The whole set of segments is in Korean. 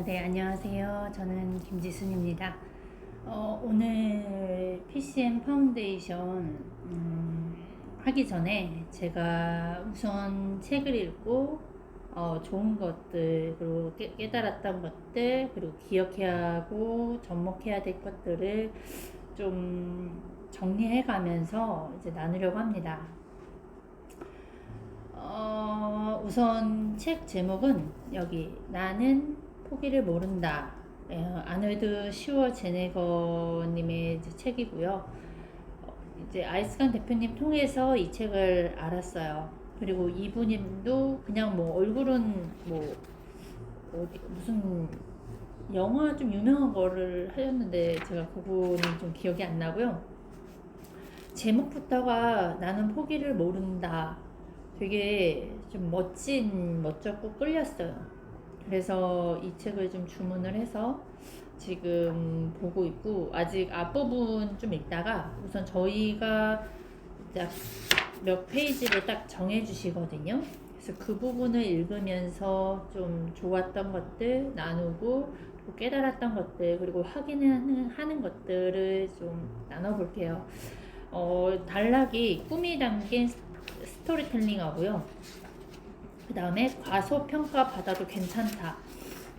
네, 안녕하세요. 저는 김지순입니다. 오늘 PCM 파운데이션 하기 전에 제가 우선 책을 읽고 좋은 것들, 그리고 깨달았던 것들, 그리고 기억해야 하고 접목해야 될 것들을 좀 정리해 가면서 이제 나누려고 합니다. 우선 책 제목은 여기 나는 포기를 모른다. 아놀드 슈워제네거님의 책이고요. 이제 아이스간 대표님 통해서 이 책을 알았어요. 그리고 이분님도 그냥 뭐 얼굴은 뭐 무슨 영화 좀 유명한 거를 하셨는데 제가 그거는 좀 기억이 안 나고요. 제목부터가 나는 포기를 모른다. 되게 좀 멋졌고 끌렸어요. 그래서 이 책을 좀 주문을 해서 지금 보고 있고, 아직 앞부분 좀 읽다가 우선 저희가 딱 몇 페이지를 딱 정해주시거든요. 그래서 그 부분을 읽으면서 좀 좋았던 것들 나누고, 또 깨달았던 것들, 그리고 확인하는 것들을 좀 나눠볼게요. 단락이 꿈이 담긴 스토리텔링하고요. 그 다음에 과소평가 받아도 괜찮다.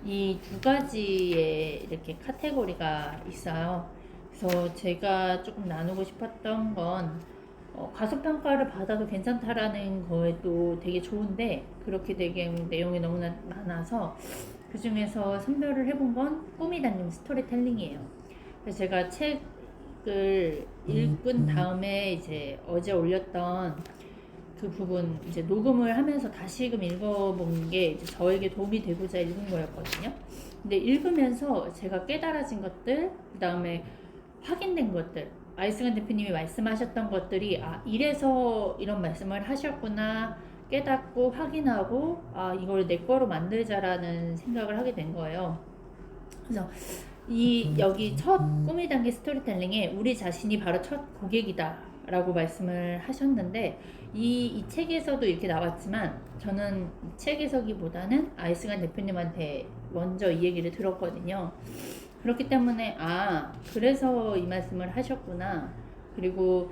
이 두 가지의 이렇게 카테고리가 있어요. 그래서 제가 조금 나누고 싶었던 건 과소평가를 받아도 괜찮다라는 거에도 되게 좋은데, 그렇게 되게 내용이 너무나 많아서 그 중에서 선별을 해본 건 꿈이 담긴 스토리텔링이에요. 그래서 제가 책을 읽은 다음에 이제 어제 올렸던 그 부분 이제 녹음을 하면서 다시금 읽어본 게 이제 저에게 도움이 되고자 읽은 거였거든요. 근데 읽으면서 제가 깨달아진 것들, 그 다음에 확인된 것들, 아이스간 대표님이 말씀하셨던 것들이 이래서 이런 말씀을 하셨구나 깨닫고 확인하고 이걸 내 거로 만들자라는 생각을 하게 된 거예요. 그래서 여기 첫 꿈이 담긴 스토리텔링에 우리 자신이 바로 첫 고객이다 라고 말씀을 하셨는데, 이 책에서도 이렇게 나왔지만 저는 이 책에서기보다는 아이스간 대표님한테 먼저 이 얘기를 들었거든요. 그렇기 때문에 그래서 이 말씀을 하셨구나. 그리고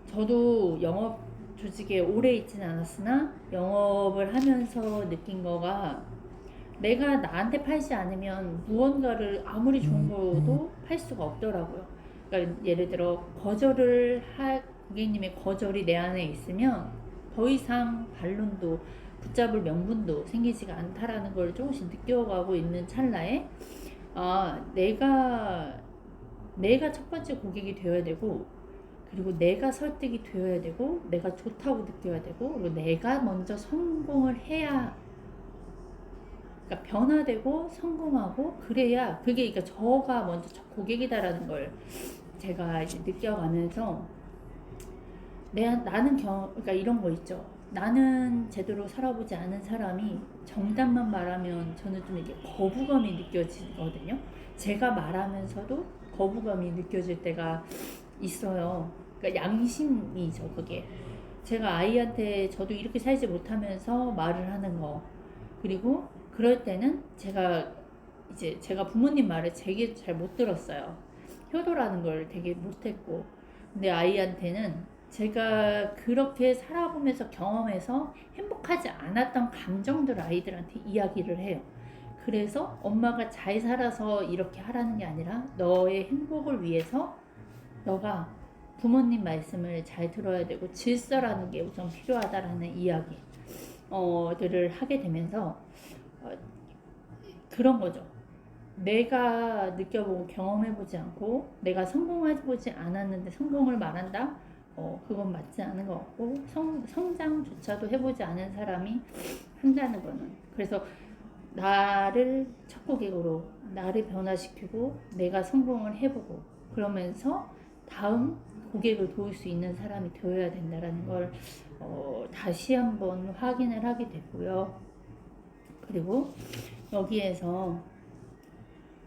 저도 영업 조직에 오래 있지는 않았으나 영업을 하면서 느낀 거가, 내가 나한테 팔지 않으면 무언가를 아무리 좋은 거도 팔 수가 없더라고요. 그러니까 예를 들어 고객님의 거절이 내 안에 있으면 더 이상 반론도 붙잡을 명분도 생기지가 않다라는 걸 조금씩 느껴가고 있는 찰나에 내가 첫 번째 고객이 되어야 되고, 그리고 내가 설득이 되어야 되고, 내가 좋다고 느껴야 되고, 그리고 내가 먼저 성공을 해야, 그러니까 변화되고 성공하고 그래야 그게, 그러니까 저가 먼저 첫 고객이다라는 걸 제가 이제 느껴가면서 그러니까 이런 거 있죠. 나는 제대로 살아보지 않은 사람이 정답만 말하면 저는 좀 이렇게 거부감이 느껴지거든요. 제가 말하면서도 거부감이 느껴질 때가 있어요. 그러니까 양심이죠, 그게. 제가 아이한테 저도 이렇게 살지 못하면서 말을 하는 거. 그리고 그럴 때는 제가 부모님 말을 되게 잘 못 들었어요. 효도라는 걸 되게 못했고. 근데 아이한테는 제가 그렇게 살아보면서 경험해서 행복하지 않았던 감정들 아이들한테 이야기를 해요. 그래서 엄마가 잘 살아서 이렇게 하라는 게 아니라 너의 행복을 위해서 너가 부모님 말씀을 잘 들어야 되고 질서라는 게 우선 필요하다라는 이야기들을 하게 되면서 그런 거죠. 내가 느껴보고 경험해보지 않고 내가 성공해보지 않았는데 성공을 말한다? 그건 맞지 않은 것 같고, 성장조차도 해보지 않은 사람이 한다는 거는, 그래서 나를 첫 고객으로 나를 변화시키고 내가 성공을 해보고 그러면서 다음 고객을 도울 수 있는 사람이 되어야 된다는 걸 다시 한번 확인을 하게 됐고요. 그리고 여기에서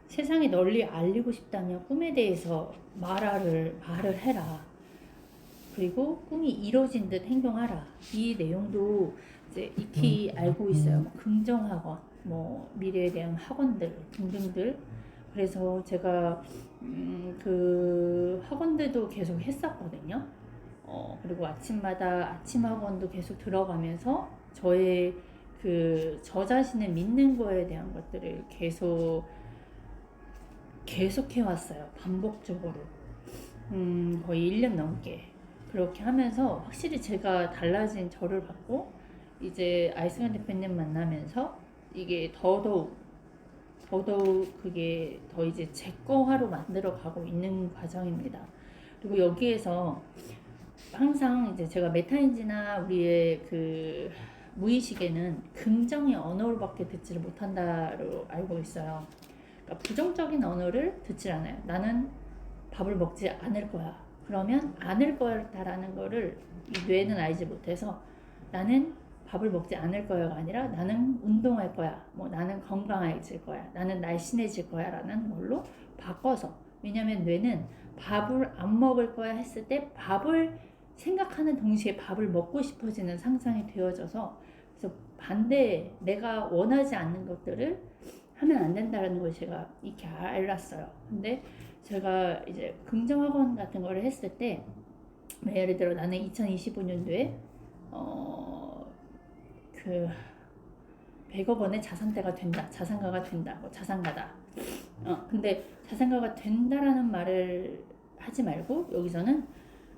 세상에 널리 알리고 싶다면 꿈에 대해서 말을 해라. 그리고 꿈이 이루어진 듯 행동하라. 이 내용도 이제 익히 알고 있어요. 뭐 긍정하건 뭐 미래에 대한 학원들 등등들. 그래서 제가 그 학원들도 계속 했었거든요. 그리고 아침마다 아침 학원도 계속 들어가면서 저의 그 저 자신을 믿는 거에 대한 것들을 계속 해왔어요. 반복적으로. 거의 1년 넘게. 그렇게 하면서 확실히 제가 달라진 저를 봤고, 이제 아이스간 대표님 만나면서 이게 더더욱 그게 더 이제 제 거화로 만들어 가고 있는 과정입니다. 그리고 여기에서 항상 이제 제가 메타인지나 우리의 그 무의식에는 긍정의 언어로밖에 듣지를 못한다로 알고 있어요. 그러니까 부정적인 언어를 듣질 않아요. 나는 밥을 먹지 않을 거야. 그러면 않을 거다라는 거를 이 뇌는 알지 못해서 나는 밥을 먹지 않을 거야가 아니라 나는 운동할 거야. 뭐 나는 건강해질 거야. 나는 날씬해질 거야. 라는 걸로 바꿔서. 왜냐면 뇌는 밥을 안 먹을 거야 했을 때 밥을 생각하는 동시에 밥을 먹고 싶어지는 상상이 되어져서, 그래서 반대 내가 원하지 않는 것들을 하면 안 된다는 걸 제가 이렇게 알았어요. 근데 제가 이제 긍정학원 같은 거를 했을 때, 예를 들어 나는 2025년도에 그 100억 원의 자산가가 된다. 자산가가 된다. 뭐 자산가다. 근데 자산가가 된다라는 말을 하지 말고 여기서는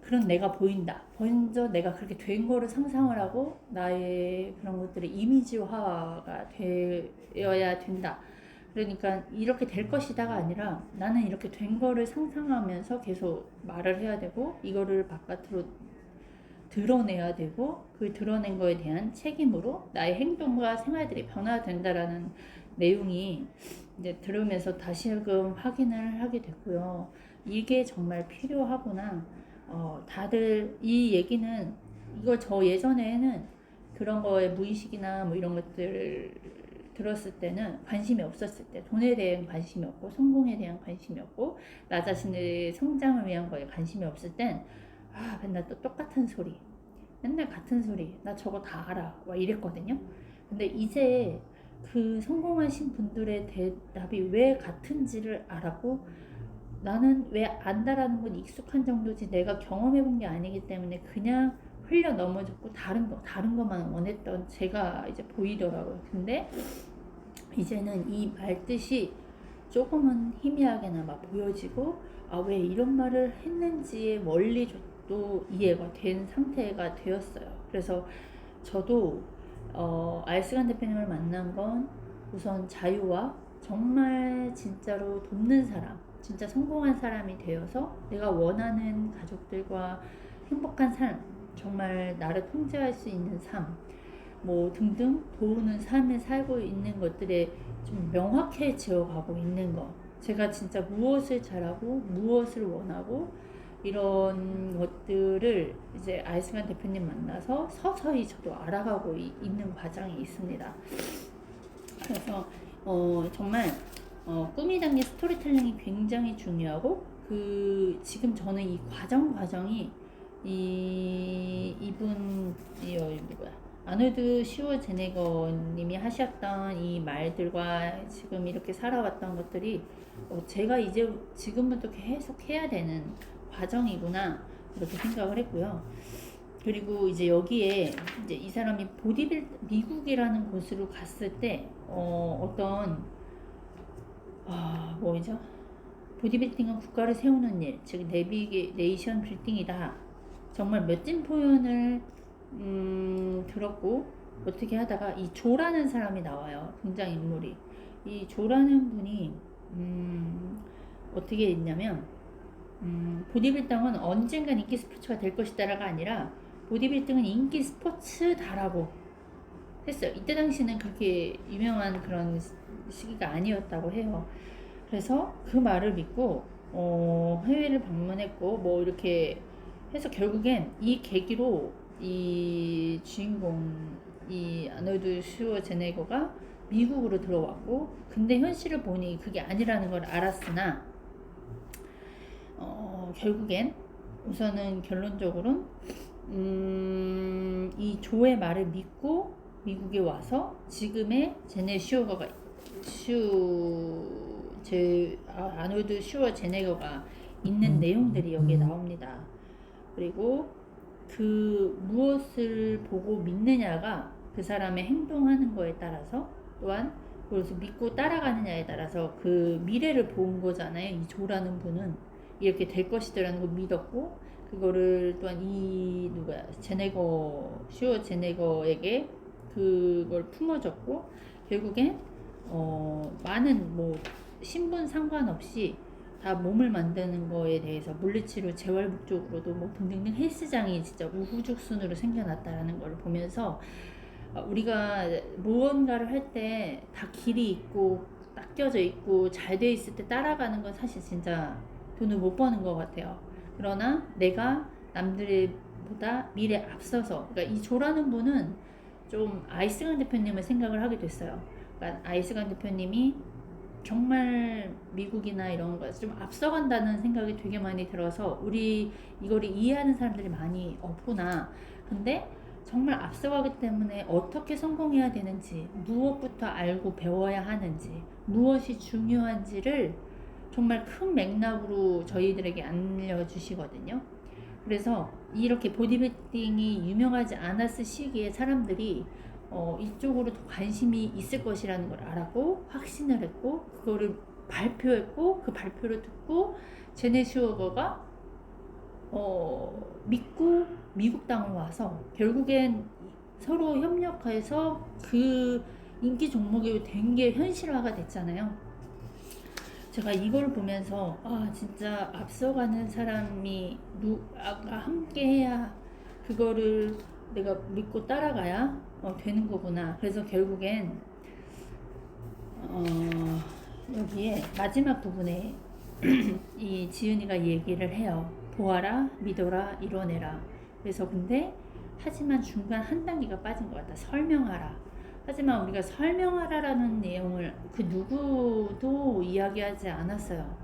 그런 내가 보인다. 먼저 내가 그렇게 된 거를 상상을 하고 나의 그런 것들이 이미지화가 되어야 된다. 그러니까 이렇게 될 것이다가 아니라 나는 이렇게 된 거를 상상하면서 계속 말을 해야 되고, 이거를 바깥으로 드러내야 되고, 그 드러낸 거에 대한 책임으로 나의 행동과 생활들이 변화된다라는 내용이 이제 들으면서 다시금 확인을 하게 됐고요. 이게 정말 필요하구나. 다들 이 얘기는, 이거 저 예전에는 그런 거에 무의식이나 뭐 이런 것들 들었을 때는 관심이 없었을 때, 돈에 대한 관심이 없고 성공에 대한 관심이 없고 나 자신의 성장을 위한 거에 관심이 없을 땐 맨날 또 똑같은 소리, 맨날 같은 소리, 나 저거 다 알아 막 이랬거든요. 근데 이제 그 성공하신 분들의 대답이 왜 같은지를 알았고, 나는 왜 안다라는 건 익숙한 정도지 내가 경험해 본 게 아니기 때문에 그냥 흘려 넘어졌고 다른 것만 원했던 제가 이제 보이더라고요. 근데 이제는 이 말뜻이 조금은 희미하게나마 보여지고, 왜 이런 말을 했는지의 원리도 이해가 된 상태가 되었어요. 그래서 저도 알스간 대표님을 만난 건 우선 자유와 정말 진짜로 돕는 사람, 진짜 성공한 사람이 되어서 내가 원하는 가족들과 행복한 삶, 정말 나를 통제할 수 있는 삶, 뭐 등등 도우는 삶을 살고 있는 것들에 좀 명확해져 가고 있는 거. 제가 진짜 무엇을 잘하고 무엇을 원하고 이런 것들을 이제 아이스간 대표님 만나서 서서히 저도 알아가고 있는 과정이 있습니다. 그래서 정말 꿈이 담긴 스토리텔링이 굉장히 중요하고, 그 지금 저는 이 과정이 이분 누구야, 아놀드 슈워제네거님이 하셨던 이 말들과 지금 이렇게 살아왔던 것들이 제가 이제 지금부터 계속 해야 되는 과정이구나 이렇게 생각을 했고요. 그리고 이제 여기에 이제 이 사람이 미국이라는 곳으로 갔을 때 어떤 뭐죠? 보디빌딩은 국가를 세우는 일, 즉 내비게이션 빌딩이다. 정말 멋진 표현을 들었고, 어떻게 하다가 이 조라는 사람이 나와요. 등장인물이. 이 조라는 분이 어떻게 했냐면, 보디빌딩은 언젠간 인기 스포츠가 될 것이다라가 아니라 보디빌딩은 인기 스포츠다라고 했어요. 이때 당시는 그렇게 유명한 그런 시기가 아니었다고 해요. 그래서 그 말을 믿고 해외를 방문했고 뭐 이렇게 해서 결국엔 이 계기로 이 주인공 이 아놀드 슈워제네거가 미국으로 들어왔고, 근데 현실을 보니 그게 아니라는 걸 알았으나 결국엔 우선은 결론적으로는 이 조의 말을 믿고 미국에 와서 지금의 제네 아놀드 슈워제네거가 있는 내용들이 여기에 나옵니다. 그리고 그 무엇을 보고 믿느냐가 그 사람의 행동하는 거에 따라서, 또한 그래서 믿고 따라가느냐에 따라서 그 미래를 본 거잖아요. 이 조라는 분은 이렇게 될 것이더라는 걸 믿었고, 그거를 또한 이 누구야 슈어 제네거에게 그걸 품어줬고, 결국엔 많은 뭐 신분 상관없이 다 몸을 만드는 거에 대해서 물리치료 재활 목적으로도 뭐 등등등 헬스장이 진짜 우후죽순으로 생겨났다라는 걸 보면서, 우리가 무언가를 할 때 다 길이 있고 닦여져 있고 잘 돼 있을 때 따라가는 건 사실 진짜 돈을 못 버는 것 같아요. 그러나 내가 남들보다 미래 앞서서, 그러니까 이 조라는 분은 좀 아이스강 대표님을 생각을 하게 됐어요. 그러니까 아이스강 대표님이 정말 미국이나 이런 거에 좀 앞서간다는 생각이 되게 많이 들어서, 우리 이거를 이해하는 사람들이 많이 없구나. 근데 정말 앞서가기 때문에 어떻게 성공해야 되는지, 무엇부터 알고 배워야 하는지, 무엇이 중요한지를 정말 큰 맥락으로 저희들에게 알려주시거든요. 그래서 이렇게 보디빌딩이 유명하지 않았을 시기에 사람들이 이쪽으로 더 관심이 있을 것이라는 걸 알았고, 확신을 했고, 그거를 발표했고, 그 발표를 듣고 제네 슈어거가 믿고 미국 땅을 와서 결국엔 서로 협력해서 그 인기 종목이 된 게 현실화가 됐잖아요. 제가 이걸 보면서 진짜 앞서가는 사람이 함께 해야, 그거를 내가 믿고 따라가야 되는 거구나. 그래서 결국엔 여기에 마지막 부분에 이 지은이가 얘기를 해요. 보아라, 믿어라, 이뤄내라. 그래서 근데 하지만 중간 한 단계가 빠진 것 같다. 설명하라. 하지만 우리가 설명하라라는 내용을 그 누구도 이야기하지 않았어요.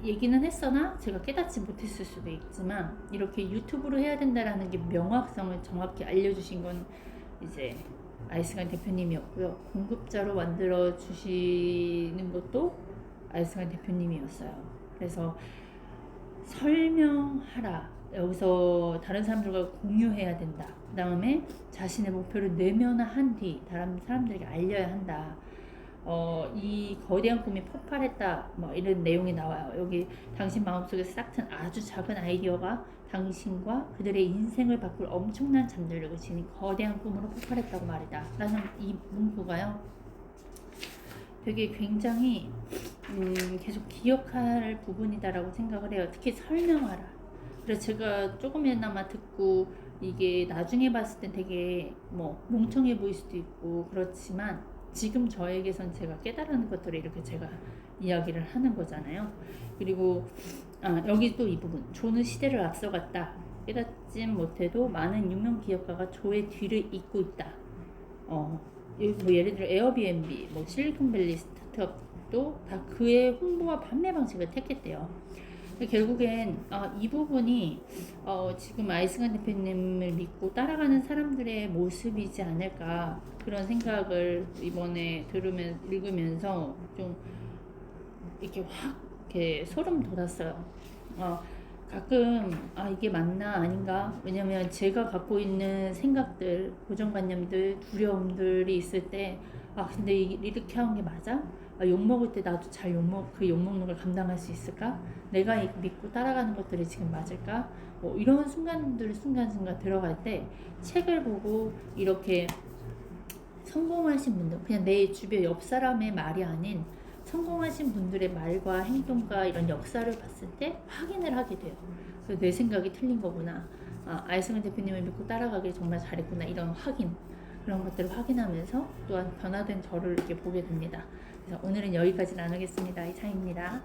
얘기는 했으나 제가 깨닫지 못했을 수도 있지만, 이렇게 유튜브로 해야 된다라는 게 명확성을 정확히 알려주신 건 이제 아이스간 대표님이었고요. 공급자로 만들어 주시는 것도 아이스간 대표님이었어요. 그래서 설명하라. 여기서 다른 사람들과 공유해야 된다. 그 다음에 자신의 목표를 내면화한 뒤 다른 사람들에게 알려야 한다. 이 거대한 꿈이 폭발했다, 뭐 이런 내용이 나와요. 여기 당신 마음속에서 싹튼 아주 작은 아이디어가 당신과 그들의 인생을 바꿀 엄청난 잠재력을 지닌 거대한 꿈으로 폭발했다고 말이다 라는 이 문구가요, 되게 굉장히 계속 기억할 부분이다라고 생각을 해요. 특히 설명하라. 그래서 제가 조금이나마 듣고 이게 나중에 봤을 땐 되게 뭐 멍청해 보일 수도 있고 그렇지만, 지금 저에게선 제가 깨달은 것들을 이렇게 제가 이야기를 하는 거잖아요. 그리고 여기 또 이 부분, 조는 시대를 앞서갔다. 깨닫진 못해도 많은 유명 기업가가 조의 뒤를 잇고 있다. 뭐 예를 들어 에어비앤비, 뭐 실리콘밸리 스타트업도 다 그의 홍보와 판매 방식을 택했대요. 결국엔 이 부분이 지금 아이스간 대표님을 믿고 따라가는 사람들의 모습이지 않을까, 그런 생각을 이번에 읽으면서 좀 이렇게 확 이렇게 소름 돋았어요. 가끔 이게 맞나 아닌가, 왜냐면 제가 갖고 있는 생각들, 고정관념들, 두려움들이 있을 때 근데 이렇게 하는 게 맞아? 욕먹을 때 나도 잘 그 욕먹는 걸 감당할 수 있을까? 내가 믿고 따라가는 것들이 지금 맞을까? 뭐 이런 순간들 순간순간 들어갈 때 책을 보고 이렇게 성공하신 분들, 그냥 내 주변 옆 사람의 말이 아닌 성공하신 분들의 말과 행동과 이런 역사를 봤을 때 확인을 하게 돼요. 그래서 내 생각이 틀린 거구나. 아이스간 대표님을 믿고 따라가길 정말 잘했구나. 이런 확인, 그런 것들을 확인하면서 또한 변화된 저를 이렇게 보게 됩니다. 그래서 오늘은 여기까지 나누겠습니다. 이상입니다.